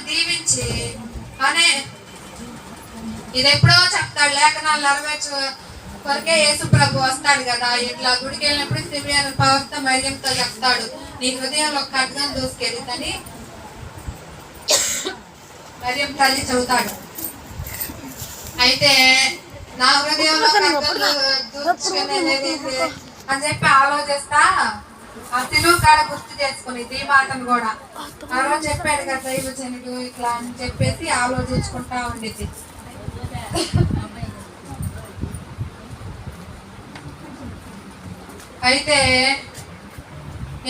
దీవించి అనే ఇది ఎప్పుడో చెప్తాడు లేఖనాలు నెరవేర్చు కొరకే యేసు ప్రభు వస్తాడు కదా. ఇట్లా గుడికి వెళ్ళినప్పుడు సిమియోను ప్రవక్త మరియంతో చెప్తాడు, నీ హృదయంలో ఒక ఖడ్గం దూసుకెళ్ళిందని మరియం తల్లి చెబుతాడు. అయితే నా హృదయంలో దూసుకెళ్ళేది అని చెప్పి ఆలోచిస్తా ఆ తెలుగు కాడ గుర్తు చేసుకుని ఈ మాటను కూడా ఆ రోజు చెప్పాడు కదా దైవజనుడు ఇట్లా అని చెప్పేసి ఆలోచించుకుంటా ఉండేది. అయితే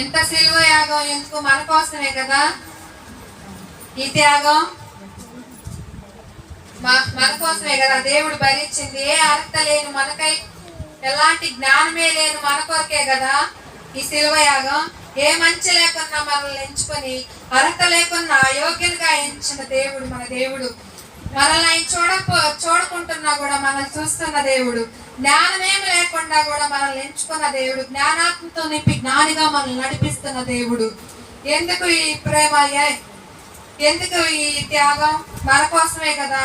ఇంత సిలువ యాగం ఎందుకు? మన కోసమే కదా ఈ త్యాగం, మన కోసమే కదా దేవుడు భరించింది. ఏ అర్హత లేని మనకై, ఎలాంటి జ్ఞానమే లేని మన కొరకే కదా ఈ సిలువ యాగం. ఏ మంచి లేకున్నా మనల్ని ఎంచుకొని, అర్హత లేకున్నా అయోగ్యంగా ఎంచిన దేవుడు మన దేవుడు. మనల్ని ఆయన చూడకుంటున్నా కూడా మనల్ని చూస్తున్న దేవుడు. జ్ఞానమేమి లేకుండా కూడా మనల్ని ఎంచుకున్న దేవుడు. జ్ఞానాత్మతో నింపి జ్ఞానిగా మనల్ని నడిపిస్తున్న దేవుడు. ఎందుకు ఈ ప్రేమ, ఎందుకు ఈ త్యాగం? మన కోసమే కదా,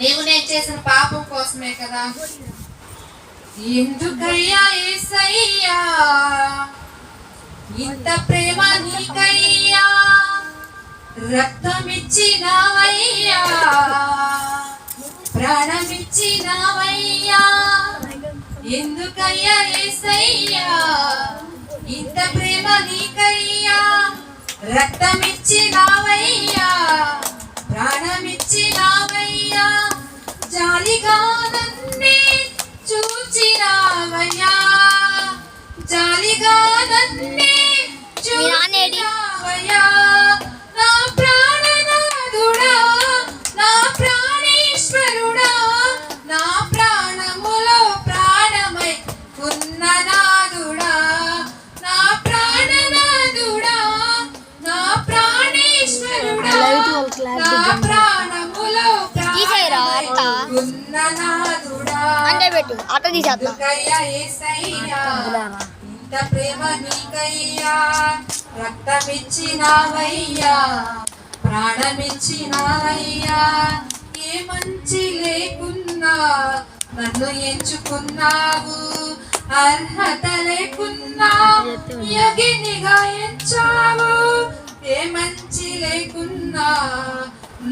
నీవు నేను చేసిన పాపం కోసమే కదా. ఎందుకయ్యా యేసయ్యా ఇంత ప్రేమ నీకయ్యా, రక్తమిచ్చినవయ్యా, ప్రాణమిచ్చినవయ్యా. ఎందుకయ్యా యేసయ్యా ఇంత ప్రేమ నీకయ్యా, రక్తమిచ్చినవయ్యా, ప్రాణమిచ్చినవయ్యా. జాలిగా నన్నే చూచినవయ్యా, జాలిగా నన్నే చూచినవయ్యా. నా ప్రాణనాథుడా, నా ప్రాణేశ్వరుడా, నా ప్రాణములో ప్రాణమై ఉన్న నాథుడా, నా ప్రాణనాథుడా, నా ప్రాణేశ్వరుడా, నా ప్రాణములో ప్రాణమై ఉన్న నాథుడా. ఎందుకయ్యా యేసయ్యా ఇంత ప్రేమ నీకయ్యా, రక్తమిచ్చినవయ్యా, ప్రాణమిచ్చినవయ్యా. ఏ మంచి లేకున్నా నన్ను ఎంచుకున్నావు, అర్హత లేకున్నా యోగినిగా ఎంచావు. ఏ మంచి లేకున్నా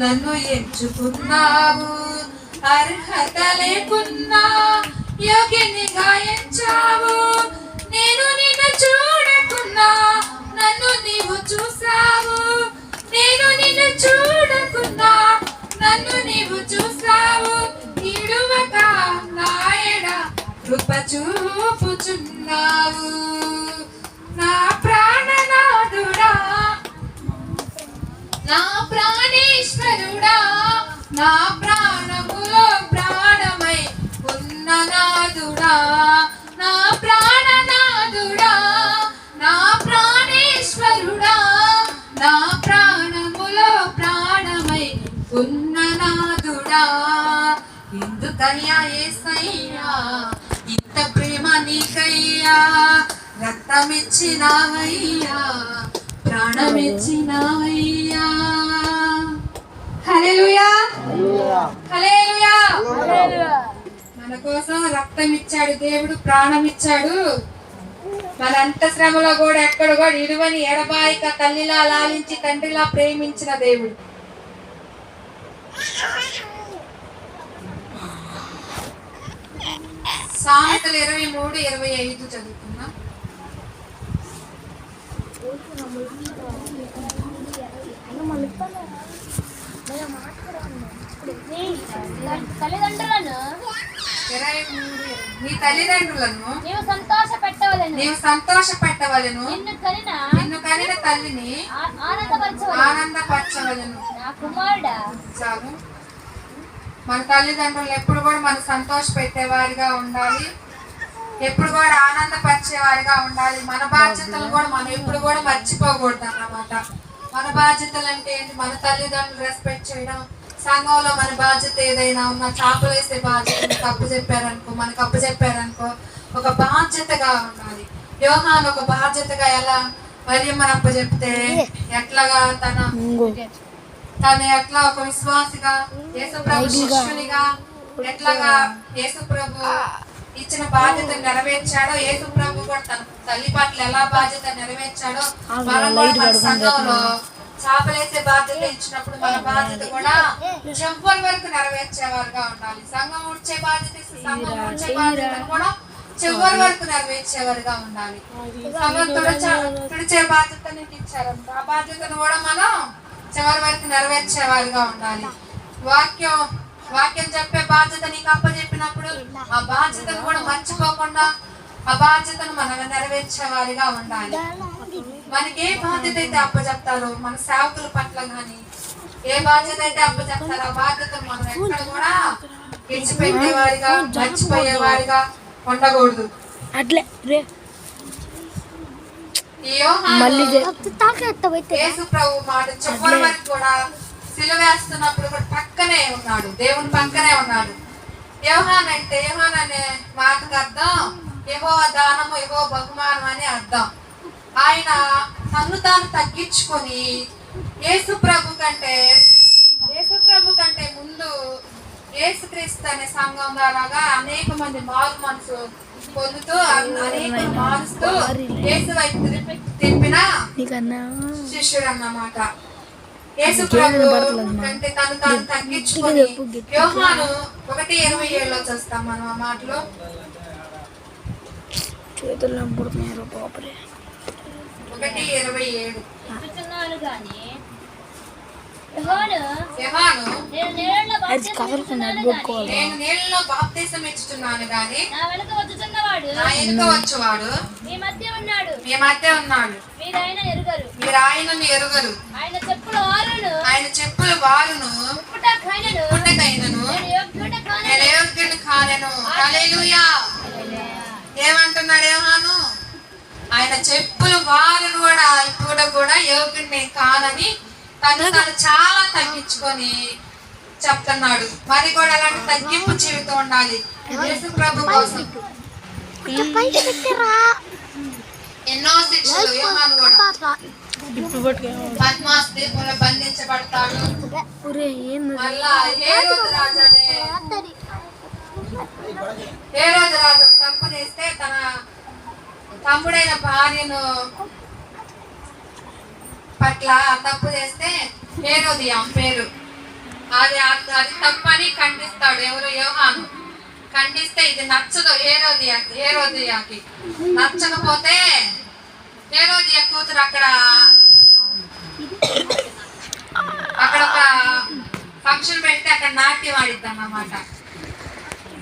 నన్ను ఎంచుకున్నావు, అర్హత లేకున్నా యోగినిగా ఎంచావు. నేను నిన్ను చూడకున్నా నన్ను నీవు చూసావు, నేను నిన్ను చూడకున్నా నన్ను నీవు చూసావు. ఇడువక నాయడ కృప చూపుచున్నావు. నా ప్రాణనాథుడా, నా ప్రాణేశ్వరుడా, నా ప్రాణములో ప్రాణమై ఉన్న నాథుడా, నా ప్రాణనాథుడా, నా ప్రాణేశ్వరుడా, నా ప్రాణములో ప్రాణమై ఉన్న నాథుడా. ఎందుకయ్యా యేసయ్యా ఇంత ప్రేమ నీకయ్యా, రక్తమిచ్చినవయ్యా, ప్రాణమిచ్చినవయ్యా. హల్లెలూయా, హల్లెలూయా. మన కోసం రక్తం ఇచ్చాడు దేవుడు, ప్రాణం ఇచ్చాడు. మన అంత శ్రమలో కూడా ఎక్కడ కూడా ఇడువని ఎడబాయిక తల్లిలా లాలించి తండ్రిలా ప్రేమించిన దేవుడు. సామెతలు 23:25 చదువుకుందాం. నీ తల్లిదండ్రులను నీవు సంతోషపెట్టవలెను, నిన్ను కనిన తల్లిని ఆనందపరచవలెను. చాలు. మన తల్లిదండ్రులు ఎప్పుడు కూడా మనం సంతోష పెట్టేవారిగా ఉండాలి, ఎప్పుడు కూడా ఆనందపరిచేవారిగా ఉండాలి. మన బాధ్యతలు కూడా మనం ఎప్పుడు కూడా మర్చిపోకూడదు అన్నమాట. మన బాధ్యతలు అంటే ఏంటి? మన తల్లిదండ్రులు రెస్పెక్ట్ చేయడం. సంఘంలో మన బాధ్యత ఏదైనా ఉన్నా చేపలు వేసే బాధ్యత మనకు అప్పచెప్పారనుకో ఒక బాధ్యతగా ఉండాలి. యోహాను ఒక బాధ్యతగా ఎలా మరియమ్మని అప్పచెప్తే ఎట్లాగా తన తను ఎట్లా ఒక విశ్వాసిగా యేసుప్రభు శిష్యునిగా ఎట్లాగా యేసుప్రభు ఇచ్చిన బాధ్యతను నెరవేర్చాడో, యేసుప్రభు కూడా తన తల్లి పట్ల ఎలా బాధ్యత నెరవేర్చాడో మనం కూడా మన సంఘంలో చేపలేసే బాధ్యత ఇచ్చినప్పుడు మన బాధ్యత కూడా చివరి వరకు నెరవేర్చేవారుగా ఉండాలి. సంఘం ఉడ్చే బాధ్యత సంఘం ఉడ్చే బాధ్యతను కూడా చివరి వరకు నెరవేర్చేవారుగా ఉండాలి. సంఘం తుడిచే బాధ్యత నీకు ఇచ్చారంట, ఆ బాధ్యతను కూడా మనం చివరి వరకు నెరవేర్చేవారుగా ఉండాలి. వాక్యం చెప్పే బాధ్యత నీకు అప్పచెప్పినప్పుడు ఆ బాధ్యతను కూడా మర్చిపోకుండా ఆ బాధ్యతను మనం నెరవేర్చేవారిగా ఉండాలి. మనకి ఏ బాధ్యత అయితే అప్పచెప్తారో మన సేవకుల పట్ల కానీ ఏ బాధ్యత అయితే అప్పచెప్తారో ఆ బాధ్యతను మనం ఎక్కడ కూడా విడిచిపెట్టేవారిగా మర్చిపోయేవారిగా ఉండకూడదు. యేసు ప్రభు మాట చెప్పని వరకు కూడా సిలువ వేస్తున్నప్పుడు కూడా పక్కనే ఉన్నాడు, దేవుని పక్కనే ఉన్నాడు. యోహాన్ అనే మాటకు అర్థం యెహోవా దానము, యెహోవా బహుమానం అని అర్థం. ఆయన తను తాను తగ్గించుకొని యేసు ప్రభు కంటే ముందు యేసుక్రీస్తు అనే సంఘం ద్వారాగా అనేక మంది మారు మనసు పొందుతూ అనేక మారుస్తూ యేసు వైపు తిప్పిన శిష్యుడు అన్నమాట. యేసు ప్రభు కంటే తను తాను తగ్గించుకొని యోహాను 1:27 చూస్తాం మనం ఆ మాటలో. చేతుల్లో 1:27 నేను నీళ్ళలో బాప్తిసం ఇచ్చుచున్నాను గాని నా వెనుక వచ్చువాడు మీ మధ్య ఉన్నాడు, మీరు ఆయనను ఎరుగరు. ఆయన చెప్పులు వారును పుట్టకైనను నేను యోగ్యుని కానెను. హల్లెలూయా. ఏమంటున్నాడు యోహాను? ఆయన చెప్పులు వారును కూడా ఇప్పుడు కూడా యోగ్యుని కానని తను చాలా తగ్గించుకొని చెప్తున్నాడు. మరి కూడా అలాంటి తగ్గింపు జీవితం ఉండాలి యేసు ప్రభు కోసం. ఎన్నో శిక్షలు యోహాను కూడా పద్మాస్ దీపంలో బంధించబడతాడు. మళ్ళా హేరోదు రాజు తప్పు చేస్తే తన తమ్ముడైన భార్యను పట్ల తప్పు చేస్తే హేరోదియా పేరు అది తప్పు అని ఖండిస్తాడు. ఎవరు? యోహాను. ఖండిస్తే ఇది నచ్చదు హేరోదియాకి. నచ్చకపోతే హేరోదియా కూతురు అక్కడ ఒక ఫంక్షన్ పెడితే అక్కడ నాట్యం ఆడిద్ది అన్నమాట.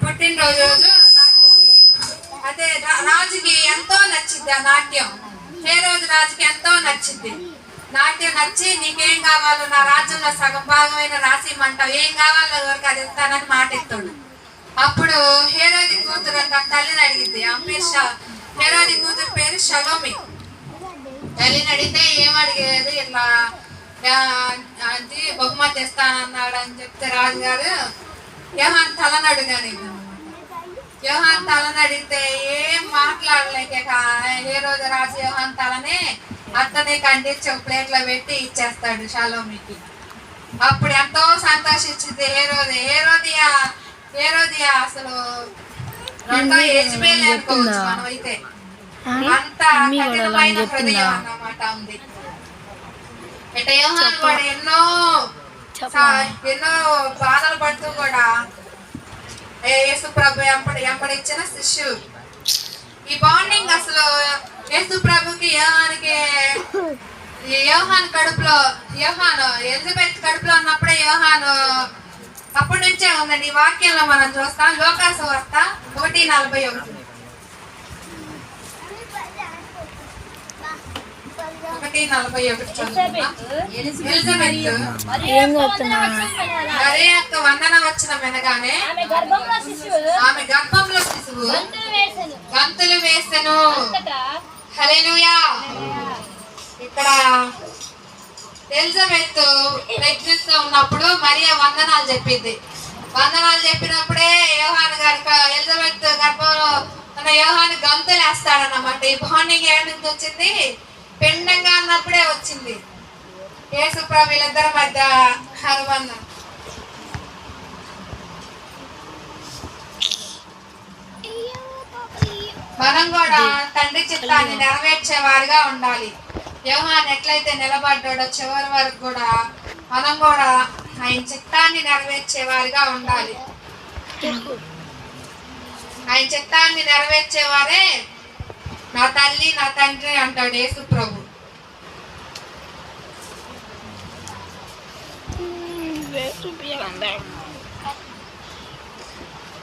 పుట్టినరోజు నాట్యం అదే రాజుకి ఎంతో నచ్చింది ఆ నాట్యం. హేరోదు రాజుకి ఎంతో నచ్చింది నాట్యం. నచ్చి నీకేం కావాలో నా రాజ్యంలో సగం భాగమైన రాసిమంటావు, ఏం కావాలో ఎవరికి అది ఇస్తానని మాట ఇస్తాడు. అప్పుడు హేరోది కూతురు తల్లిని అడిగింది. హేరోది కూతురు పేరు షలోమి. తల్లిని అడిగితే ఏమడిగేది, ఇట్లా అది బహుమతి ఇస్తానన్నాడు అని చెప్తే రాజుగారు యోహాన్ తలనడుగాని యోహాన్ తలనడిగితే ఏం మాట్లాడలేక హేరోదు రాజు యోహాన్ తలనే అతనే ఖండించి ఒక ప్లేట్లో పెట్టి ఇచ్చేస్తాడు షలోమికి. అప్పుడు ఎంతో సంతోషించింది హేరోదియా అసలు రెండో యజమేలు అనుకోవచ్చు మనం అయితే. అంత కఠినమైన హృదయం అన్నమాట ఉంది. అంటే యోహాన్ కూడా ఎన్నో బాధలు పడుతూ కూడా యేసు ప్రభు ఎంపడిచ్చిన శిష్యుడు. ఈ బాండింగ్ అసలు యేసు ప్రభుకి యోహాను కడుపులో ఎలిజబెత్ కడుపులో ఉన్నప్పుడే యోహాను అప్పటి నుంచే ఉందండి. ఈ వాక్యంలో మనం చూస్తాం. లోకాసు వార్త 1:41. 1:41 ఎలిజబెత్ మరీ యొక్క వందన వచ్చిన వినగానే ఆమె గర్భంలో శిశువు గంతులు వేసెను. హల్లెలూయా. ఇక్కడ ఎలిజబెత్ ప్రెగ్నెంట్ గా ఉన్నప్పుడు మరియా వందనాలు చెప్పింది. వందనాలు చెప్పినప్పుడే యోహాను గారు ఎలిజబెత్ గర్భంలో ఉన్న యోహాను గంతులు వేస్తాడన్నమాట. ఈ బాండింగ్ ఏడు నుంచి వచ్చింది? పిండంగా అన్నప్పుడే వచ్చింది. యేసు ప్రభు వీళ్ళిద్దరి మధ్య అనుబంధం. మనం కూడా తండ్రి చిత్తాన్ని నెరవేర్చే వారిగా ఉండాలి. యోహాను ఎట్లయితే నిలబడ్డాడో చివరి వరకు కూడా మనం కూడా ఆయన చిత్తాన్ని నెరవేర్చే వారిగా ఉండాలి. ఆయన చిత్తాన్ని నెరవేర్చేవారే నా తల్లి నా తండ్రి అంటాడు యేసు ప్రభు.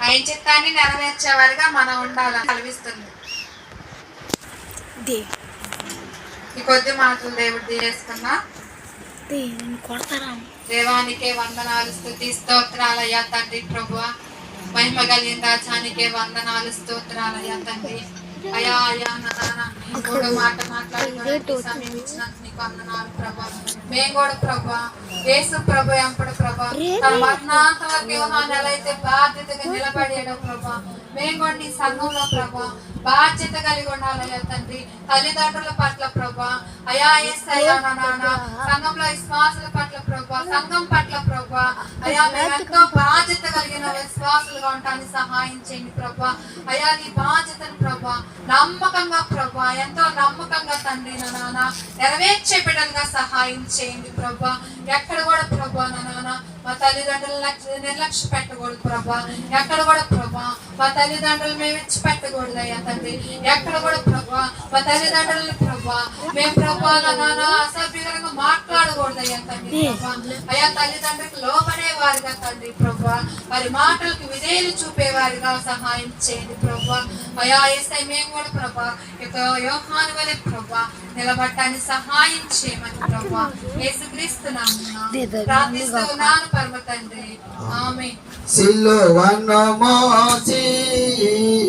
ఆయన చిత్తాన్ని నెరవేర్చేవారిగా మనం ఉండాలని కల్పిస్తుంది. ఈ కొద్ది మాటలు దేవుడు తీసుకున్నా. దేవానికే వందనాలు, స్తుతి స్తోత్రాలయ్యా తండ్రి. ప్రభువా మహిమ కలిగిన రాజానికే వందనాలు, స్తోత్రాలయ్యా తండ్రి. అయా అయా నాన్న కూడా మాట మాట్లాడుకోవడానికి సమయం ఇచ్చినందుకు నీకు వందనాలు ప్రభా. మేము కూడా ప్రభా యేసు ప్రభు ఎంపడు ప్రభా తన మరణాంత వరకు యోహాను ఎలా అయితే బాధ్యతగా నిలబడాడో ప్రభా, మేము కూడా నీ సంఘంలో ప్రభా బాధ్యత కలిగి ఉండాలయ్యా తండ్రి. తల్లిదండ్రుల పట్ల ప్రభా అయా యేసయ్యా నాన్న సంఘంలో విశ్వాసుల పట్ల ప్రభా, సంఘం పట్ల ప్రభా అయా మేము ఎంతో బాధ్యత కలిగిన విశ్వాసులుగా ఉండడానికి సహాయం చేయండి ప్రభా. అయా నీ బాధ్యతను ప్రభా నమ్మకంగా ప్రభా ఎంతో నమ్మకంగా తండ్రి నాన్న నెరవేర్చే బిడ్డలుగా సహాయం చేయండి ప్రభా. ఎక్కడ కూడా ప్రభా నాన్న మా తల్లిదండ్రులు నిర్లక్ష్య పెట్టకూడదు ప్రభా. ఎక్కడ కూడా ప్రభా మా తల్లిదండ్రులు మేము విడిచిపెట్టకూడదు అయ్యా తండ్రి. ఎక్కడ కూడా ప్రభా మా తల్లిదండ్రులు ప్రభా మేము ప్రభా నాన్న అసభ్యంగా మాట్లాడకూడదు అయ్యా తండ్రి ప్రభా. అయ్యా తల్లిదండ్రులకు లోపడే వారిగా తండ్రి ప్రభా వారి మాటలకు విధేయులు చూపేవారిగా సహాయం చేయండి ప్రభా. అయా యేసయ్య మేము కూడా ప్రభా ఇక యోహాను వలె ప్రభా నిలబడటానికి సహాయం చేయమని ప్రభా యేసుక్రీస్తు నామమున ప్రార్థిస్తున్నాను పరమ తండ్రి. ఆమేన్. సిలువను మోసి